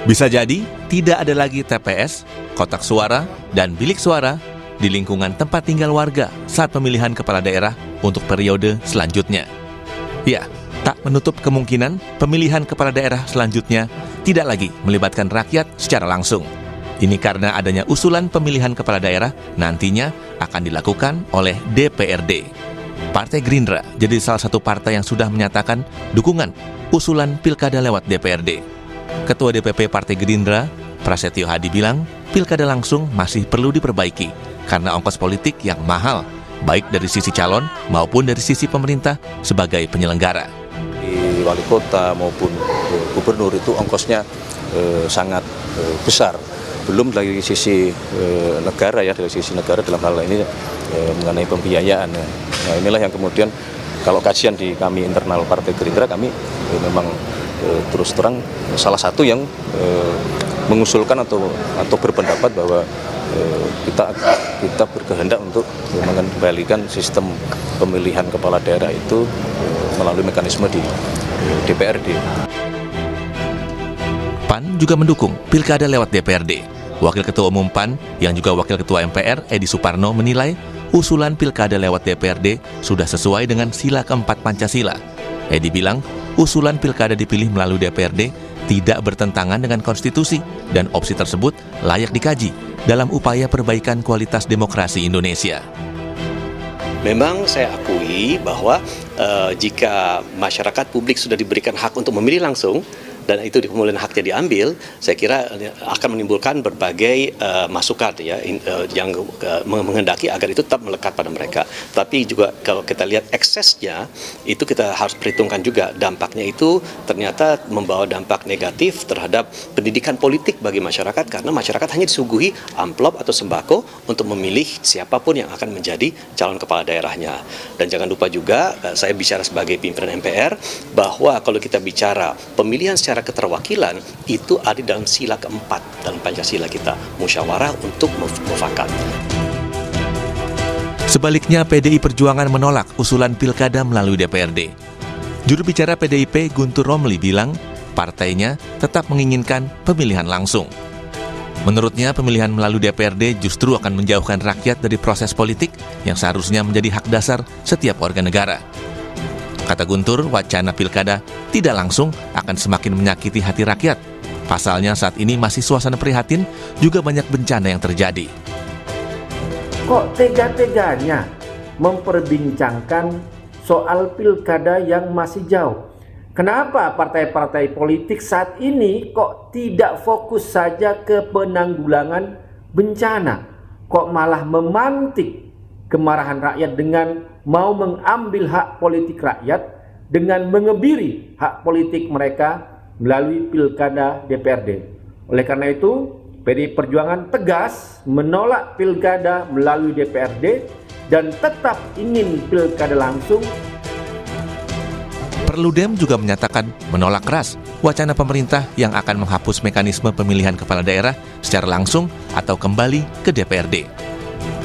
Bisa jadi tidak ada lagi TPS, kotak suara, dan bilik suara di lingkungan tempat tinggal warga saat pemilihan kepala daerah untuk periode selanjutnya. Ya, tak menutup kemungkinan pemilihan kepala daerah selanjutnya tidak lagi melibatkan rakyat secara langsung. Ini karena adanya usulan pemilihan kepala daerah nantinya akan dilakukan oleh DPRD. Partai Gerindra jadi salah satu partai yang sudah menyatakan dukungan usulan pilkada lewat DPRD. Ketua DPP Partai Gerindra, Prasetyo Hadi bilang, pilkada langsung masih perlu diperbaiki karena ongkos politik yang mahal, baik dari sisi calon maupun dari sisi pemerintah sebagai penyelenggara. Di wali kota maupun gubernur itu ongkosnya sangat besar. Belum dari sisi negara ya, dari sisi negara dalam hal ini mengenai pembiayaan. Nah, inilah yang kemudian kalau kajian di kami internal Partai Gerindra, kami memang terus terang salah satu yang mengusulkan atau berpendapat bahwa kita berkehendak untuk mengembalikan sistem pemilihan kepala daerah itu melalui mekanisme di DPRD. PAN juga mendukung pilkada lewat DPRD. Wakil Ketua Umum PAN yang juga Wakil Ketua MPR Edi Suparno menilai usulan pilkada lewat DPRD sudah sesuai dengan sila keempat Pancasila. Edi bilang, usulan pilkada dipilih melalui DPRD tidak bertentangan dengan konstitusi dan opsi tersebut layak dikaji dalam upaya perbaikan kualitas demokrasi Indonesia. Memang saya akui bahwa jika masyarakat publik sudah diberikan hak untuk memilih langsung, dan itu kemudian haknya diambil, saya kira akan menimbulkan berbagai masukan ya yang menghendaki agar itu tetap melekat pada mereka. Tapi juga kalau kita lihat eksesnya, itu kita harus perhitungkan juga dampaknya itu ternyata membawa dampak negatif terhadap pendidikan politik bagi masyarakat, karena masyarakat hanya disuguhi amplop atau sembako untuk memilih siapapun yang akan menjadi calon kepala daerahnya. Dan jangan lupa juga, saya bicara sebagai pimpinan MPR, bahwa kalau kita bicara pemilihan secara keterwakilan itu ada dalam sila keempat dalam Pancasila kita, musyawarah untuk mufakat. Sebaliknya, PDI Perjuangan menolak usulan pilkada melalui DPRD. Juru bicara PDIP Guntur Romli bilang, partainya tetap menginginkan pemilihan langsung. Menurutnya, pemilihan melalui DPRD justru akan menjauhkan rakyat dari proses politik yang seharusnya menjadi hak dasar setiap warga negara. Kata Guntur, wacana pilkada tidak langsung akan semakin menyakiti hati rakyat. Pasalnya saat ini masih suasana prihatin, juga banyak bencana yang terjadi. Kok tega-teganya memperbincangkan soal pilkada yang masih jauh? Kenapa partai-partai politik saat ini kok tidak fokus saja ke penanggulangan bencana? Kok malah memantik kemarahan rakyat dengan mau mengambil hak politik rakyat dengan mengebiri hak politik mereka melalui pilkada DPRD. Oleh karena itu, PDI Perjuangan tegas menolak pilkada melalui DPRD dan tetap ingin pilkada langsung. Perludem juga menyatakan menolak keras wacana pemerintah yang akan menghapus mekanisme pemilihan kepala daerah secara langsung atau kembali ke DPRD.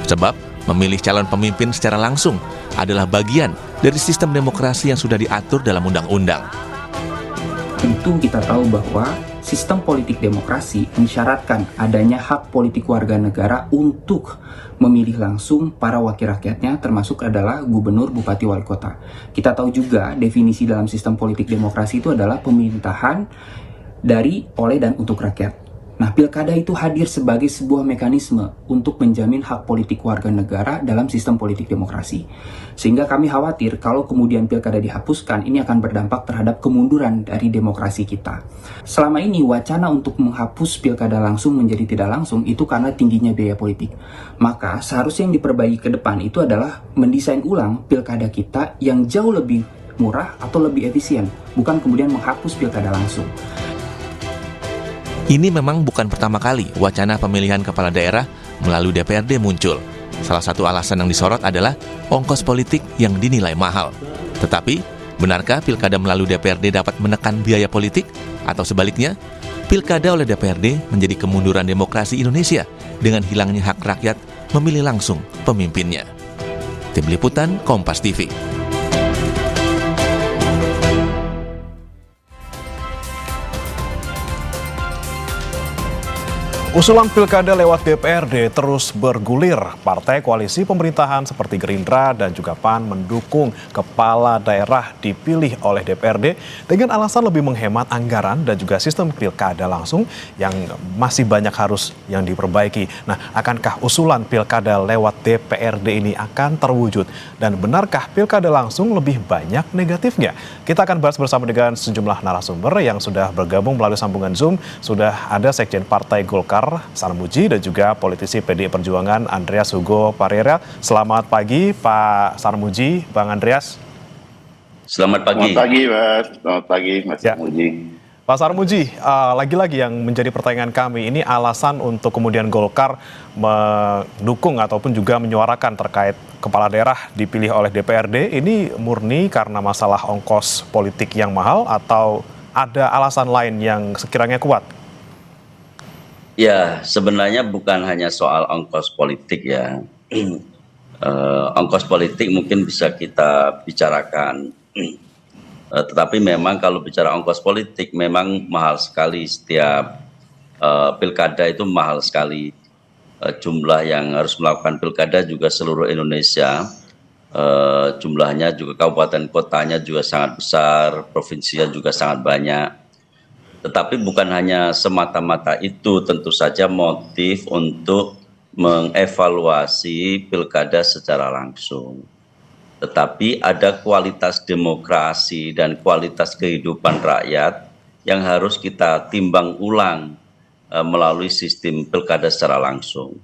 Sebab memilih calon pemimpin secara langsung adalah bagian dari sistem demokrasi yang sudah diatur dalam undang-undang. Tentu kita tahu bahwa sistem politik demokrasi mensyaratkan adanya hak politik warga negara untuk memilih langsung para wakil rakyatnya, termasuk adalah gubernur, bupati, wali kota. Kita tahu juga definisi dalam sistem politik demokrasi itu adalah pemerintahan dari, oleh, dan untuk rakyat. Nah, pilkada itu hadir sebagai sebuah mekanisme untuk menjamin hak politik warga negara dalam sistem politik demokrasi. Sehingga kami khawatir kalau kemudian pilkada dihapuskan, ini akan berdampak terhadap kemunduran dari demokrasi kita. Selama ini wacana untuk menghapus pilkada langsung menjadi tidak langsung itu karena tingginya biaya politik. Maka seharusnya yang diperbaiki ke depan itu adalah mendesain ulang pilkada kita yang jauh lebih murah atau lebih efisien, bukan kemudian menghapus pilkada langsung. Ini memang bukan pertama kali wacana pemilihan kepala daerah melalui DPRD muncul. Salah satu alasan yang disorot adalah ongkos politik yang dinilai mahal. Tetapi, benarkah pilkada melalui DPRD dapat menekan biaya politik? Atau sebaliknya, pilkada oleh DPRD menjadi kemunduran demokrasi Indonesia dengan hilangnya hak rakyat memilih langsung pemimpinnya. Tim Liputan Kompas TV. Usulan pilkada lewat DPRD terus bergulir. Partai koalisi pemerintahan seperti Gerindra dan juga PAN mendukung kepala daerah dipilih oleh DPRD dengan alasan lebih menghemat anggaran dan juga sistem pilkada langsung yang masih banyak harus yang diperbaiki. Nah, akankah usulan pilkada lewat DPRD ini akan terwujud? Dan benarkah pilkada langsung lebih banyak negatifnya? Kita akan bahas bersama dengan sejumlah narasumber yang sudah bergabung melalui sambungan Zoom. Sudah ada Sekjen Partai Golkar Sarmuji dan juga politisi PDI Perjuangan Andreas Hugo Parera. Selamat pagi Pak Sarmuji, Bang Andreas. Selamat pagi. Selamat pagi Mas, selamat pagi Mas Ya. Sarmuji. Pak Sarmuji, lagi-lagi yang menjadi pertanyaan kami, ini alasan untuk kemudian Golkar mendukung ataupun juga menyuarakan terkait kepala daerah dipilih oleh DPRD, ini murni karena masalah ongkos politik yang mahal atau ada alasan lain yang sekiranya kuat? Ya, sebenarnya bukan hanya soal ongkos politik ya. Ongkos politik mungkin bisa kita bicarakan. Tetapi memang kalau bicara ongkos politik memang mahal sekali setiap pilkada itu mahal sekali. Jumlah yang harus melakukan pilkada juga seluruh Indonesia. Jumlahnya juga kabupaten kotanya juga sangat besar, provinsinya juga sangat banyak. Tetapi bukan hanya semata-mata itu, tentu saja motif untuk mengevaluasi pilkada secara langsung. Tetapi ada kualitas demokrasi dan kualitas kehidupan rakyat yang harus kita timbang ulang melalui sistem pilkada secara langsung.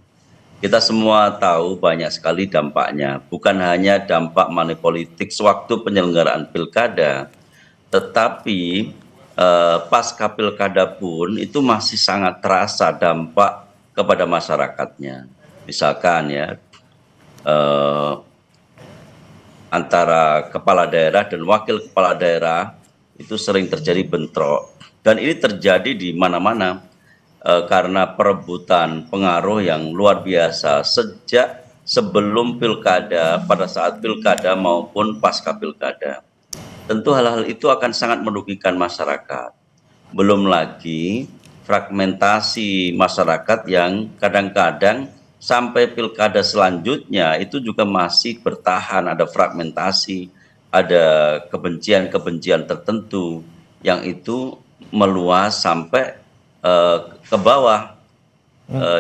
Kita semua tahu banyak sekali dampaknya, bukan hanya dampak money politik sewaktu penyelenggaraan pilkada, tetapi pasca pilkada pun itu masih sangat terasa dampak kepada masyarakatnya. Misalkan ya, antara kepala daerah dan wakil kepala daerah itu sering terjadi bentrok. Dan ini terjadi di mana-mana karena perebutan pengaruh yang luar biasa sejak sebelum pilkada, pada saat pilkada maupun pasca pilkada. Tentu hal-hal itu akan sangat merugikan masyarakat. Belum lagi fragmentasi masyarakat yang kadang-kadang sampai pilkada selanjutnya itu juga masih bertahan, ada fragmentasi, ada kebencian-kebencian tertentu yang itu meluas sampai ke bawah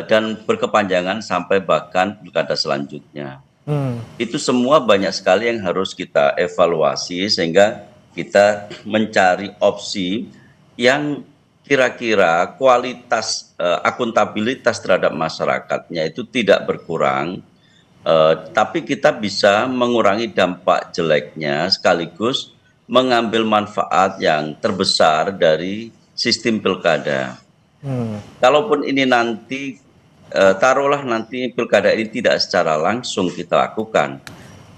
dan berkepanjangan sampai bahkan pilkada selanjutnya. Itu semua banyak sekali yang harus kita evaluasi sehingga kita mencari opsi yang kira-kira kualitas akuntabilitas terhadap masyarakatnya itu tidak berkurang, tapi kita bisa mengurangi dampak jeleknya sekaligus mengambil manfaat yang terbesar dari sistem pilkada. Kalaupun ini nanti taruhlah nanti pilkada ini tidak secara langsung kita lakukan,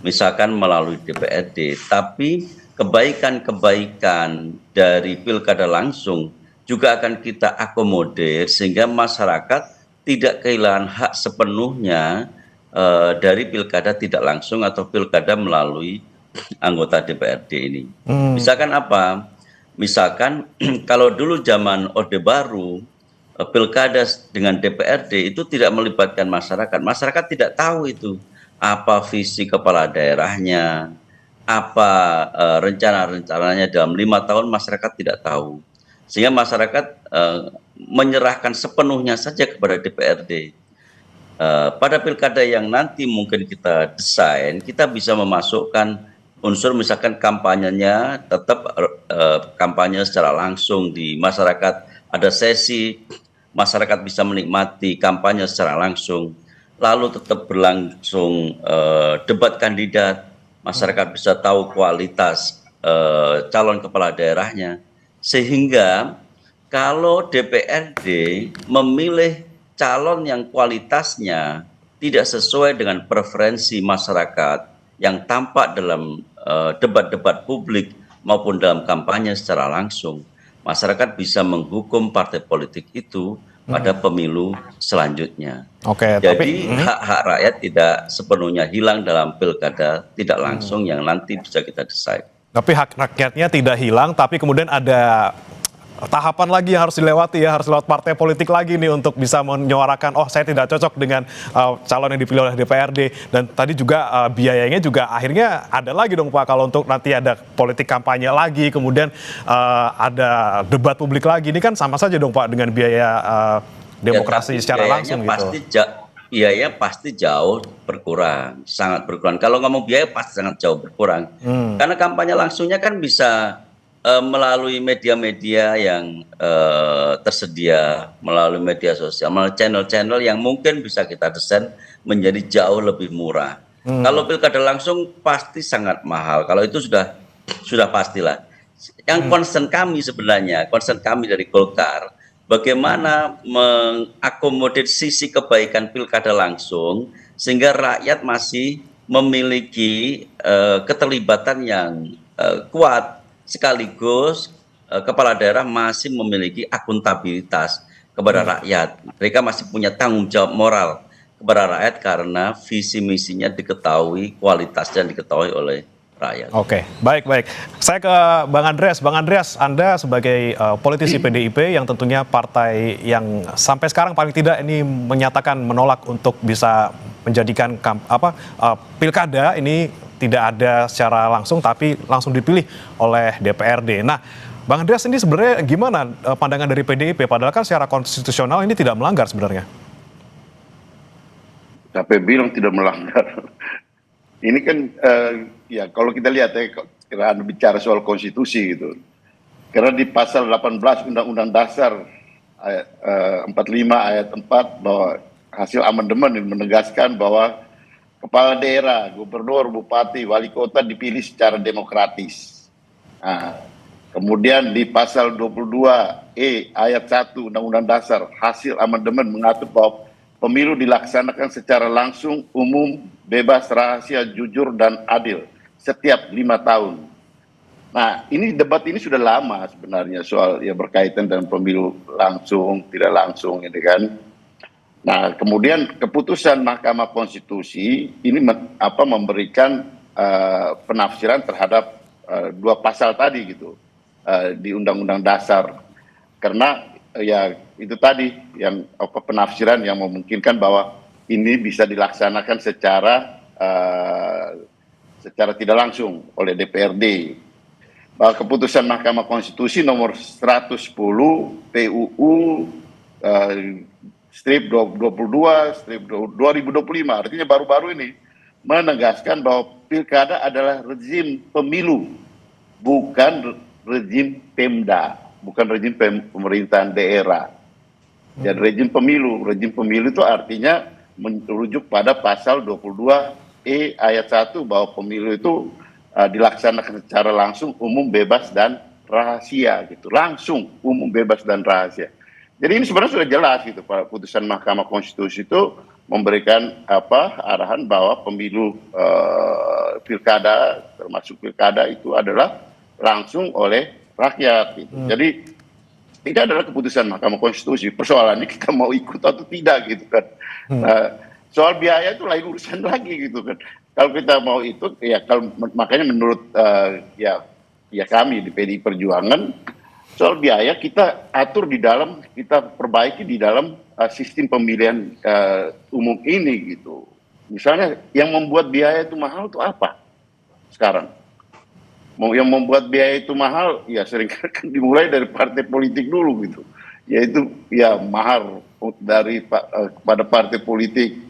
misalkan melalui DPRD, tapi kebaikan-kebaikan dari pilkada langsung juga akan kita akomodir sehingga masyarakat tidak kehilangan hak sepenuhnya dari pilkada tidak langsung atau pilkada melalui anggota DPRD ini. Misalkan apa? Misalkan kalau dulu zaman Orde Baru, pilkada dengan DPRD itu tidak melibatkan masyarakat. Masyarakat tidak tahu itu apa visi kepala daerahnya, apa rencana-rencananya dalam 5 tahun, masyarakat tidak tahu. Sehingga masyarakat menyerahkan sepenuhnya saja kepada DPRD. Pada pilkada yang nanti mungkin kita desain, kita bisa memasukkan unsur misalkan kampanyenya tetap kampanye secara langsung di masyarakat, ada sesi masyarakat bisa menikmati kampanye secara langsung, lalu tetap berlangsung debat kandidat, masyarakat bisa tahu kualitas calon kepala daerahnya, sehingga kalau DPRD memilih calon yang kualitasnya tidak sesuai dengan preferensi masyarakat yang tampak dalam debat-debat publik maupun dalam kampanye secara langsung, masyarakat bisa menghukum partai politik itu pada pemilu selanjutnya. Oke, jadi hak-hak rakyat tidak sepenuhnya hilang dalam pilkada tidak langsung yang nanti bisa kita desain. Tapi hak rakyatnya tidak hilang, tapi kemudian ada tahapan lagi yang harus dilewati ya, harus lewat partai politik lagi nih untuk bisa menyuarakan, oh saya tidak cocok dengan calon yang dipilih oleh DPRD. Dan tadi juga biayanya juga akhirnya ada lagi dong Pak, kalau untuk nanti ada politik kampanye lagi, kemudian ada debat publik lagi, ini kan sama saja dong Pak dengan biaya demokrasi secara langsung gitu. Biaya pasti jauh berkurang, sangat berkurang. Kalau ngomong biaya pasti sangat jauh berkurang. Karena kampanye langsungnya kan bisa melalui media-media yang tersedia, melalui media sosial, melalui channel-channel yang mungkin bisa kita desain menjadi jauh lebih murah. Kalau pilkada langsung pasti sangat mahal. Kalau itu sudah pastilah. Yang concern kami sebenarnya, concern kami dari Golkar, bagaimana mengakomodir sisi kebaikan pilkada langsung sehingga rakyat masih memiliki keterlibatan yang kuat, sekaligus kepala daerah masih memiliki akuntabilitas kepada rakyat. Mereka masih punya tanggung jawab moral kepada rakyat karena visi misinya diketahui, kualitasnya diketahui oleh rakyat. Oke, baik. Saya ke Bang Andreas. Bang Andreas, Anda sebagai politisi PDIP yang tentunya partai yang sampai sekarang paling tidak ini menyatakan menolak untuk bisa menjadikan pilkada ini tidak ada secara langsung tapi langsung dipilih oleh DPRD. Nah, Bang Andreas, ini sebenarnya gimana pandangan dari PDIP? Padahal kan secara konstitusional ini tidak melanggar sebenarnya. Sampai bilang tidak melanggar. Ini kan ya kalau kita lihat ya, karena Anda bicara soal konstitusi gitu. Karena di pasal 18 Undang-Undang Dasar ayat 45 ayat 4 bahwa hasil amandemen menegaskan bahwa kepala daerah, gubernur, bupati, wali kota dipilih secara demokratis. Nah, kemudian di pasal 22E ayat 1 Undang-Undang Dasar hasil amandemen mengatur bahwa pemilu dilaksanakan secara langsung, umum, bebas, rahasia, jujur, dan adil setiap 5 tahun. Nah, ini debat ini sudah lama sebenarnya soal ya berkaitan dengan pemilu langsung, tidak langsung, ini kan. Nah, kemudian keputusan Mahkamah Konstitusi ini memberikan penafsiran terhadap dua pasal tadi gitu di Undang-Undang Dasar. Karena ya itu tadi yang penafsiran yang memungkinkan bahwa ini bisa dilaksanakan secara tidak langsung oleh DPRD. Bahwa keputusan Mahkamah Konstitusi nomor 110 PUU strip 22 strip 2025 artinya baru-baru ini menegaskan bahwa pilkada adalah rezim pemilu, bukan rezim Pemda, bukan rezim pemerintahan daerah. Dan rezim pemilu itu artinya merujuk pada pasal 22E ayat 1 bahwa pemilu itu dilaksanakan secara langsung, umum, bebas, dan rahasia gitu. Langsung, umum, bebas, dan rahasia. Jadi ini sebenarnya sudah jelas gitu, Pak. Putusan Mahkamah Konstitusi itu memberikan arahan bahwa pemilu pilkada, termasuk pilkada itu adalah langsung oleh rakyat gitu. Jadi ini adalah keputusan Mahkamah Konstitusi. Persoalannya kita mau ikut atau tidak gitu kan. Soal biaya itu lain urusan lagi gitu kan. Kalau kita mau ikut ya makanya menurut ya kami di PDI Perjuangan soal biaya kita atur di dalam, kita perbaiki di dalam sistem pemilihan umum ini gitu. Misalnya yang membuat biaya itu mahal itu apa sekarang? Yang membuat biaya itu mahal ya sering kan dimulai dari partai politik dulu gitu. Yaitu ya mahar dari pada partai politik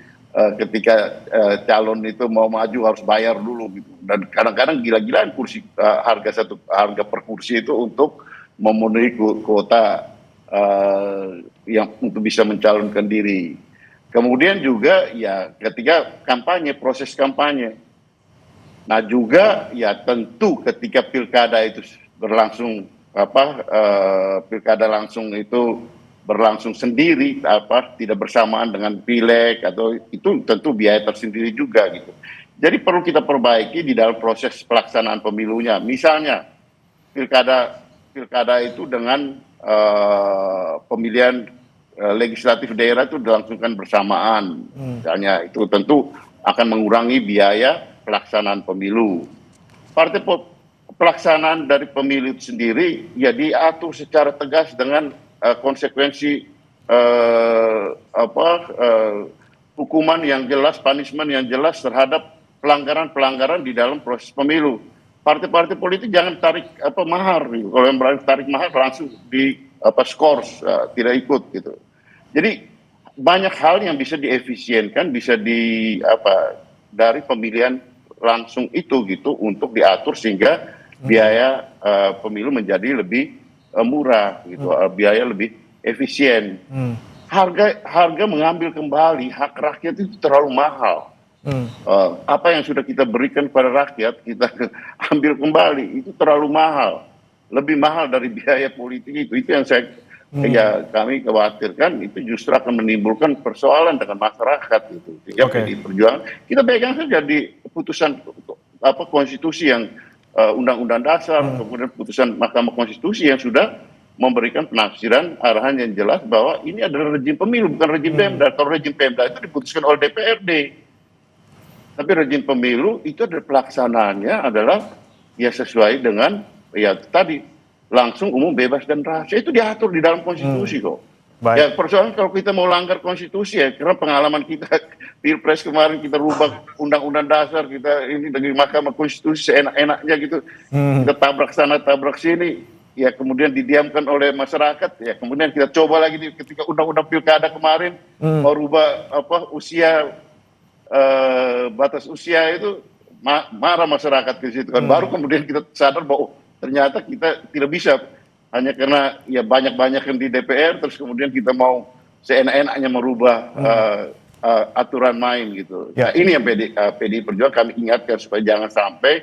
ketika calon itu mau maju harus bayar dulu gitu. Dan kadang-kadang gila-gilaan kursi harga per kursi itu untuk memenuhi kuota yang untuk bisa mencalonkan diri. Kemudian juga ya ketika kampanye, proses kampanye. Nah juga ya tentu ketika pilkada itu berlangsung pilkada langsung itu berlangsung sendiri tidak bersamaan dengan pileg atau itu tentu biaya tersendiri juga gitu. Jadi perlu kita perbaiki di dalam proses pelaksanaan pemilunya. Misalnya pilkada itu dengan pemilihan legislatif daerah itu dilangsungkan bersamaan. Misalnya itu tentu akan mengurangi biaya pelaksanaan pemilu. pelaksanaan dari pemilu itu sendiri ya diatur secara tegas dengan konsekuensi hukuman yang jelas, punishment yang jelas terhadap pelanggaran-pelanggaran di dalam proses pemilu. Partai-partai politik jangan tarik mahar gitu. Kalau yang berani tarik mahar langsung di skors, tidak ikut gitu. Jadi banyak hal yang bisa diefisienkan, bisa dari pemilihan langsung itu gitu untuk diatur sehingga biaya pemilu menjadi lebih murah gitu, biaya lebih efisien. Harga mengambil kembali hak rakyat itu terlalu mahal. Apa yang sudah kita berikan kepada rakyat kita ambil kembali itu terlalu mahal, lebih mahal dari biaya politik itu yang kami khawatirkan itu justru akan menimbulkan persoalan dengan masyarakat itu. Sehingga PDI Perjuangan kita pegang saja di putusan konstitusi yang undang-undang dasar, kemudian putusan Mahkamah Konstitusi yang sudah memberikan penafsiran arahan yang jelas bahwa ini adalah rejim pemilu bukan rejim Pemda. Kalau rejim Pemda itu diputuskan oleh DPRD. Tapi rejim pemilu itu adalah pelaksanaannya adalah ya sesuai dengan ya tadi langsung, umum, bebas dan rahasia, itu diatur di dalam konstitusi kok. Baik. Ya persoalan kalau kita mau langgar konstitusi ya karena pengalaman kita Pilpres kemarin kita rubah undang-undang dasar kita ini dari Mahkamah Konstitusi seenak-enaknya gitu. Kita tabrak sana tabrak sini ya kemudian didiamkan oleh masyarakat ya kemudian kita coba lagi ketika undang-undang pilkada kemarin mau rubah usia batas usia itu marah masyarakat ke situ kan baru kemudian kita sadar bahwa ternyata kita tidak bisa hanya karena ya banyak-banyak yang di DPR terus kemudian kita mau seenak-enaknya merubah aturan main gitu. Ya. Nah, ini yang PDI Perjuangan kami ingatkan supaya jangan sampai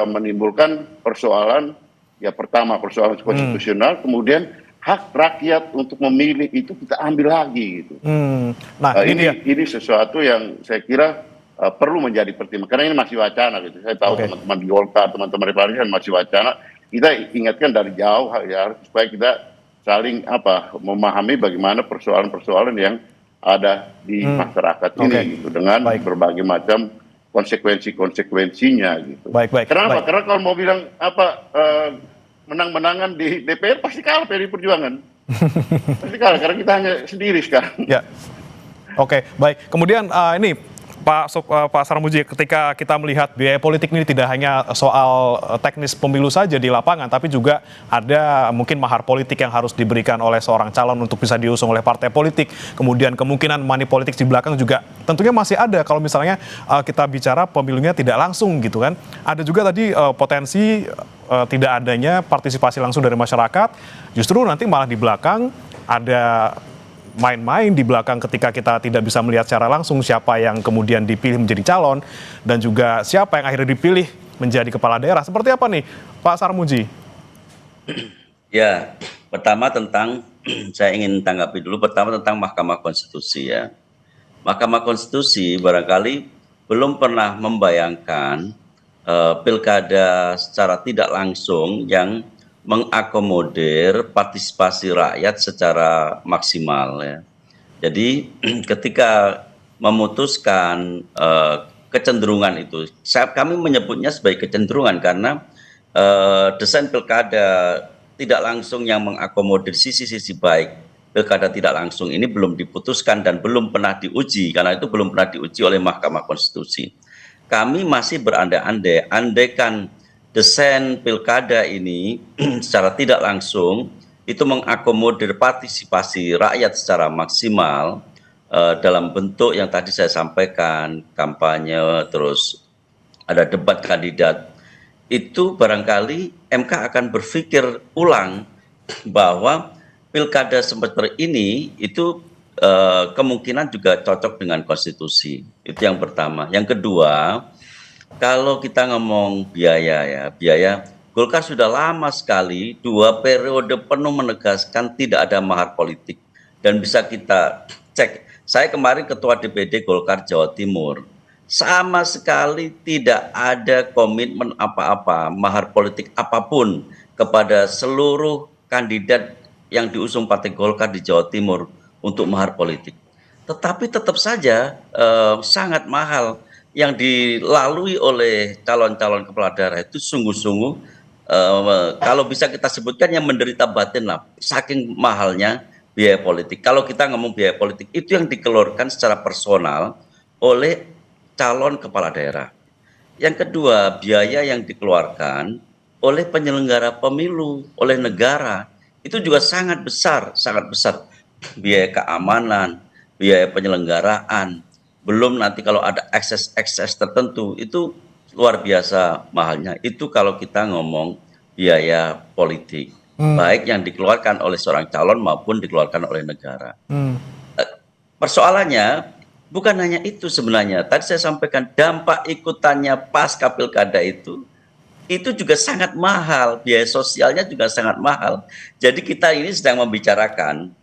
menimbulkan persoalan ya pertama persoalan konstitusional kemudian hak rakyat untuk memilih itu kita ambil lagi gitu. Nah, ini sesuatu yang saya kira perlu menjadi pertimbangan karena ini masih wacana gitu. Saya tahu teman-teman di Golkar, teman-teman Republikan masih wacana. Kita ingatkan dari jauh ya supaya kita saling memahami bagaimana persoalan-persoalan yang ada di masyarakat ini gitu dengan berbagai macam konsekuensinya gitu. Kenapa? Karena kalau mau bilang menang-menangan di DPR pasti kalah PDI Perjuangan. Pasti kalah karena kita hanya sendiri sekarang. Ya. Oke, baik. Kemudian ini Pak Sarmuji, ketika kita melihat biaya politik ini tidak hanya soal teknis pemilu saja di lapangan, tapi juga ada mungkin mahar politik yang harus diberikan oleh seorang calon untuk bisa diusung oleh partai politik. Kemudian kemungkinan money politik di belakang juga tentunya masih ada kalau misalnya kita bicara pemilunya tidak langsung gitu kan. Ada juga tadi potensi tidak adanya partisipasi langsung dari masyarakat, justru nanti malah di belakang ada main-main di belakang ketika kita tidak bisa melihat secara langsung siapa yang kemudian dipilih menjadi calon dan juga siapa yang akhirnya dipilih menjadi kepala daerah. Seperti apa nih Pak Sarmuji? Ya, pertama saya ingin tanggapi dulu tentang Mahkamah Konstitusi ya. Mahkamah Konstitusi barangkali belum pernah membayangkan pilkada secara tidak langsung yang mengakomodir partisipasi rakyat secara maksimal ya. Jadi ketika memutuskan kecenderungan itu, kami menyebutnya sebagai kecenderungan karena desain pilkada tidak langsung yang mengakomodir sisi-sisi baik pilkada tidak langsung ini belum diputuskan dan belum pernah diuji karena itu belum pernah diuji oleh Mahkamah Konstitusi. Kami masih berandai-andai, andaikan desain pilkada ini secara tidak langsung itu mengakomodir partisipasi rakyat secara maksimal dalam bentuk yang tadi saya sampaikan, kampanye, terus ada debat kandidat, itu barangkali MK akan berpikir ulang bahwa pilkada semester ini itu kemungkinan juga cocok dengan konstitusi. Itu yang pertama. Yang kedua, kalau kita ngomong biaya, Golkar sudah lama sekali 2 periode penuh menegaskan tidak ada mahar politik. Dan bisa kita cek, saya kemarin ketua DPD Golkar Jawa Timur, sama sekali tidak ada komitmen apa-apa, mahar politik apapun kepada seluruh kandidat yang diusung Partai Golkar di Jawa Timur untuk mahar politik. Tetapi tetap saja sangat mahal. yang dilalui oleh calon-calon kepala daerah itu sungguh-sungguh kalau bisa kita sebutkan yang menderita batin lah, saking mahalnya biaya politik. Kalau kita ngomong biaya politik itu yang dikeluarkan secara personal oleh calon kepala daerah. Yang kedua, biaya yang dikeluarkan oleh penyelenggara pemilu, oleh negara, itu juga sangat besar, sangat besar. Biaya keamanan, biaya penyelenggaraan, belum nanti kalau ada ekses tertentu, itu luar biasa mahalnya. Itu kalau kita ngomong biaya politik, baik yang dikeluarkan oleh seorang calon maupun dikeluarkan oleh negara. Persoalannya, bukan hanya itu sebenarnya. Tadi saya sampaikan dampak ikutannya pasca pilkada itu juga sangat mahal, biaya sosialnya juga sangat mahal. Jadi kita ini sedang membicarakan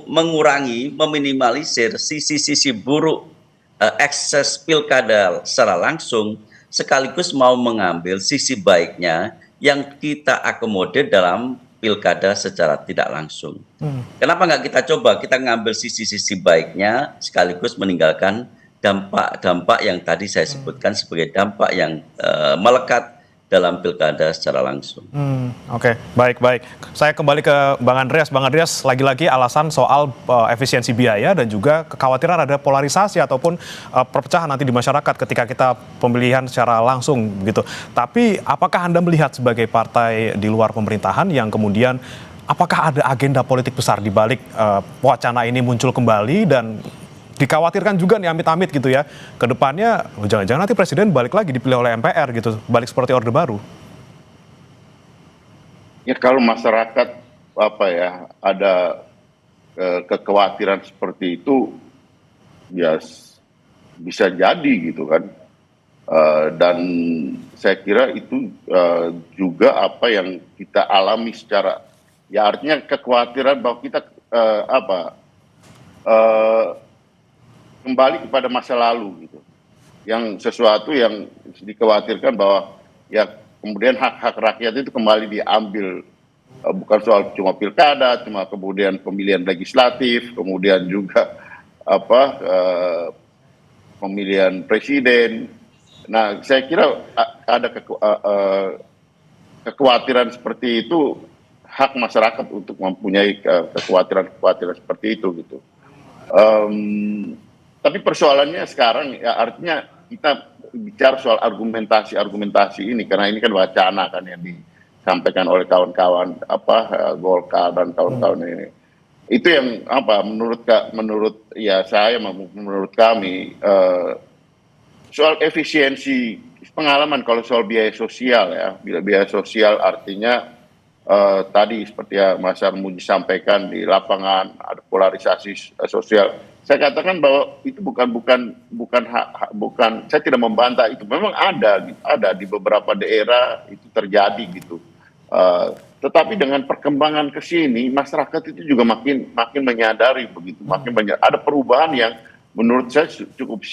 mengurangi, meminimalisir sisi-sisi buruk ekses pilkada secara langsung, sekaligus mau mengambil sisi baiknya yang kita akomodir dalam pilkada secara tidak langsung. Kenapa nggak kita coba, kita ngambil sisi-sisi baiknya sekaligus meninggalkan dampak-dampak yang tadi saya sebutkan sebagai dampak yang melekat dalam pilkada secara langsung. Oke, baik. Saya kembali ke Bang Andreas. Bang Andreas, lagi-lagi alasan soal efisiensi biaya dan juga kekhawatiran ada polarisasi ataupun perpecahan nanti di masyarakat ketika kita pemilihan secara langsung begitu. Tapi apakah Anda melihat sebagai partai di luar pemerintahan yang kemudian apakah ada agenda politik besar di balik wacana ini muncul kembali dan dikhawatirkan juga nih amit-amit gitu ya, ke depannya jangan-jangan nanti presiden balik lagi dipilih oleh MPR gitu, balik seperti Orde Baru? Ya kalau masyarakat ada kekhawatiran seperti itu, ya bisa jadi gitu kan. Dan saya kira itu juga apa yang kita alami secara, ya artinya kekhawatiran bahwa kita kembali kepada masa lalu gitu, yang sesuatu yang dikhawatirkan bahwa ya kemudian hak-hak rakyat itu kembali diambil, bukan soal cuma pilkada, cuma kemudian pemilihan legislatif, kemudian juga pemilihan presiden. Nah, saya kira ada kekhawatiran seperti itu, hak masyarakat untuk mempunyai kekhawatiran seperti itu gitu. Tapi persoalannya sekarang ya artinya kita bicara soal argumentasi ini, karena ini kan wacana kan yang disampaikan oleh kawan-kawan Golkar dan kawan-kawan ini. Itu yang menurut ya saya, menurut kami soal efisiensi pengalaman. Kalau soal biaya sosial ya, biaya sosial artinya tadi seperti ya Mas Armuji sampaikan, di lapangan ada polarisasi sosial. Saya katakan bahwa itu bukan saya tidak membantah itu, memang ada di beberapa daerah itu terjadi gitu. Tetapi dengan perkembangan ke sini, masyarakat itu juga makin menyadari begitu, ada perubahan yang menurut saya cukup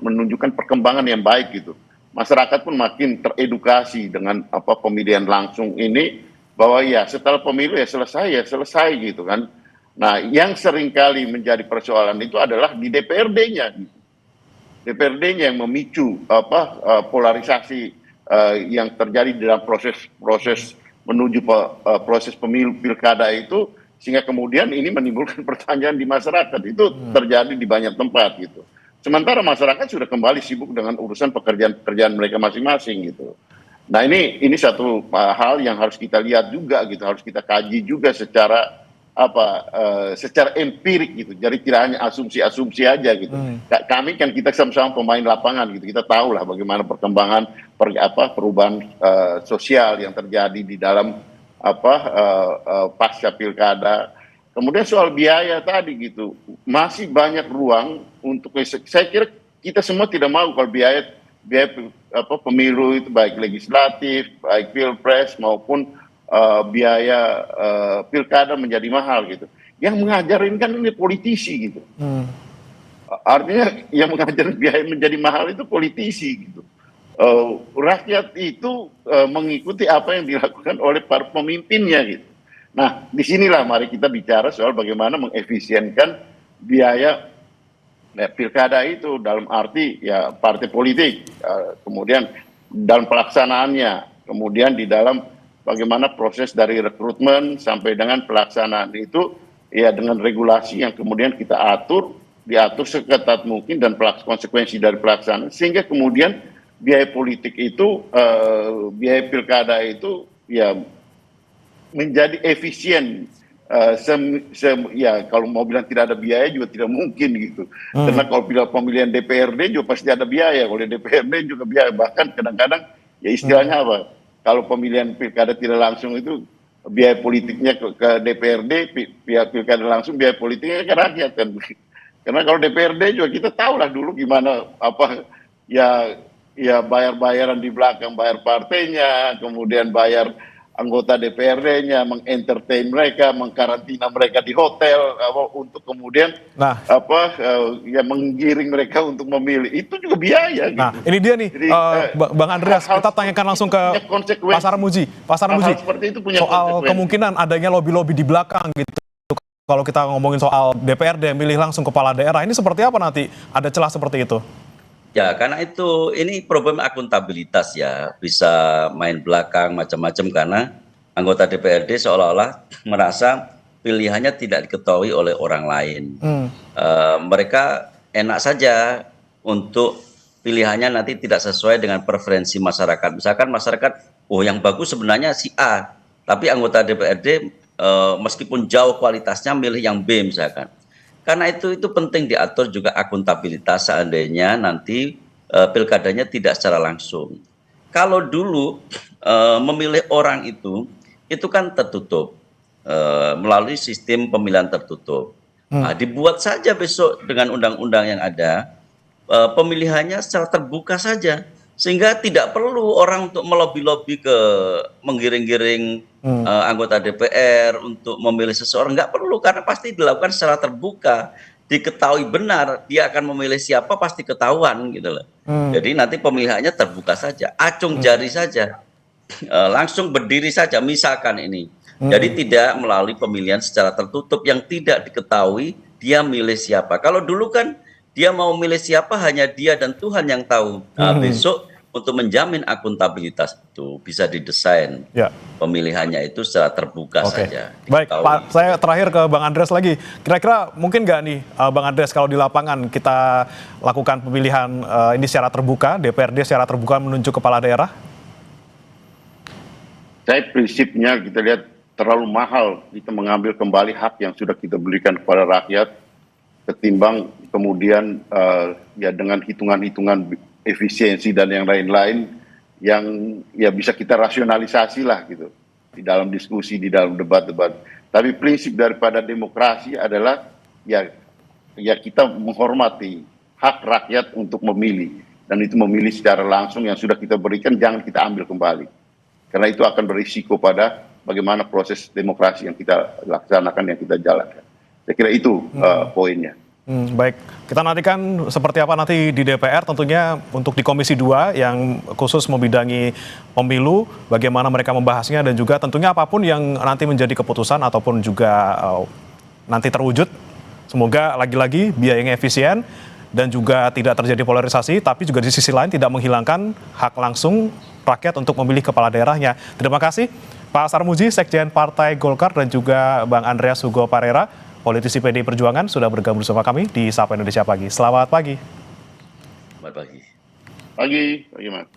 menunjukkan perkembangan yang baik gitu. Masyarakat pun makin teredukasi dengan pemilihan langsung ini, bahwa ya setelah pemilu ya selesai gitu kan. Nah, yang seringkali menjadi persoalan itu adalah di DPRD-nya. DPRD-nya yang memicu polarisasi yang terjadi dalam proses menuju proses pemilu pilkada itu, sehingga kemudian ini menimbulkan pertanyaan di masyarakat. Itu terjadi di banyak tempat gitu. Sementara masyarakat sudah kembali sibuk dengan urusan pekerjaan mereka masing-masing gitu. Nah, ini satu hal yang harus kita lihat juga gitu, harus kita kaji juga secara empirik gitu. Jadi tidak hanya asumsi aja gitu. Kami kan kita sama-sama pemain lapangan gitu. Kita tahu lah bagaimana perkembangan perubahan sosial yang terjadi di dalam pasca pilkada. Kemudian soal biaya tadi gitu, masih banyak ruang untuk, saya kira kita semua tidak mau kalau biaya pemilu itu baik legislatif, baik pilpres maupun biaya pilkada menjadi mahal gitu. Yang mengajarin kan ini politisi gitu. Artinya yang mengajarin biaya menjadi mahal itu politisi gitu. Rakyat itu mengikuti apa yang dilakukan oleh para pemimpinnya gitu. Nah, disinilah mari kita bicara soal bagaimana mengefisienkan biaya Nah, pilkada itu dalam arti ya partai politik, kemudian dalam pelaksanaannya, kemudian di dalam bagaimana proses dari rekrutmen sampai dengan pelaksanaan itu ya dengan regulasi yang kemudian kita diatur seketat mungkin dan konsekuensi dari pelaksanaan sehingga kemudian biaya politik itu, biaya pilkada itu ya menjadi efisien. Ya kalau mau bilang tidak ada biaya juga tidak mungkin gitu. Karena kalau pemilihan DPRD juga pasti ada biaya. Kalau DPRD juga biaya. Bahkan kadang-kadang ya istilahnya apa? Kalau pemilihan pilkada tidak langsung itu biaya politiknya ke DPRD, pihak pilkada langsung biaya politiknya ke rakyat kan. Karena kalau DPRD juga kita tahu lah dulu gimana apa ya bayar-bayaran di belakang, bayar partainya, kemudian bayar anggota DPRD-nya, mengentertain mereka, mengkarantina mereka di hotel, untuk kemudian menggiring mereka untuk memilih. Itu juga biaya. Nah, gitu. ini dia nih, Jadi, Bang Andreas, kita tanyakan langsung ke Pak Sarmuji. Pak Sarmuji, soal kemungkinan adanya lobby-lobby di belakang gitu. Kalau kita ngomongin soal DPRD milih langsung kepala daerah, ini seperti apa nanti? Ada celah seperti itu? Ya, karena itu ini problem akuntabilitas ya, bisa main belakang macam-macam karena anggota DPRD seolah-olah merasa pilihannya tidak diketahui oleh orang lain. Mereka enak saja untuk pilihannya nanti tidak sesuai dengan preferensi masyarakat. Misalkan masyarakat, oh yang bagus sebenarnya si A, tapi anggota DPRD meskipun jauh kualitasnya milih yang B misalkan. Karena itu penting diatur juga akuntabilitas seandainya nanti pilkadanya tidak secara langsung. Kalau dulu memilih orang itu kan tertutup melalui sistem pemilihan tertutup. Nah, dibuat saja besok dengan undang-undang yang ada pemilihannya secara terbuka saja. Sehingga tidak perlu orang untuk melobi-lobi ke menggiring-giring anggota DPR untuk memilih seseorang. Nggak perlu, karena pasti dilakukan secara terbuka. Diketahui benar dia akan memilih siapa pasti ketahuan gitu loh. Jadi nanti pemilihannya terbuka saja, acung jari saja, langsung berdiri saja misalkan ini. Jadi tidak melalui pemilihan secara tertutup yang tidak diketahui dia milih siapa. Kalau dulu kan dia mau milih siapa hanya dia dan Tuhan yang tahu. Nah, besok untuk menjamin akuntabilitas itu bisa didesain pemilihannya itu secara terbuka saja. Baik, Pak, saya terakhir ke Bang Andreas lagi. Kira-kira mungkin nggak nih Bang Andreas kalau di lapangan kita lakukan pemilihan ini secara terbuka, DPRD secara terbuka menunjuk kepala daerah? Saya prinsipnya kita lihat terlalu mahal kita mengambil kembali hak yang sudah kita berikan kepada rakyat ketimbang kemudian ya dengan hitungan-hitungan efisiensi dan yang lain-lain yang ya bisa kita rasionalisasi lah gitu di dalam diskusi, di dalam debat-debat. Tapi prinsip daripada demokrasi adalah ya kita menghormati hak rakyat untuk memilih, dan itu memilih secara langsung yang sudah kita berikan jangan kita ambil kembali. Karena itu akan berisiko pada bagaimana proses demokrasi yang kita laksanakan, yang kita jalankan. Saya kira itu poinnya. Baik, kita nantikan seperti apa nanti di DPR, tentunya untuk di Komisi 2 yang khusus membidangi pemilu, bagaimana mereka membahasnya, dan juga tentunya apapun yang nanti menjadi keputusan ataupun juga nanti terwujud, semoga lagi-lagi biayanya efisien dan juga tidak terjadi polarisasi, tapi juga di sisi lain tidak menghilangkan hak langsung rakyat untuk memilih kepala daerahnya. Terima kasih Pak Sarmuji, Sekjen Partai Golkar, dan juga Bang Andreas Hugo Parera, politisi PDI Perjuangan, sudah bergabung bersama kami di Sapa Indonesia Pagi. Selamat pagi. Selamat pagi. Pagi, Mas.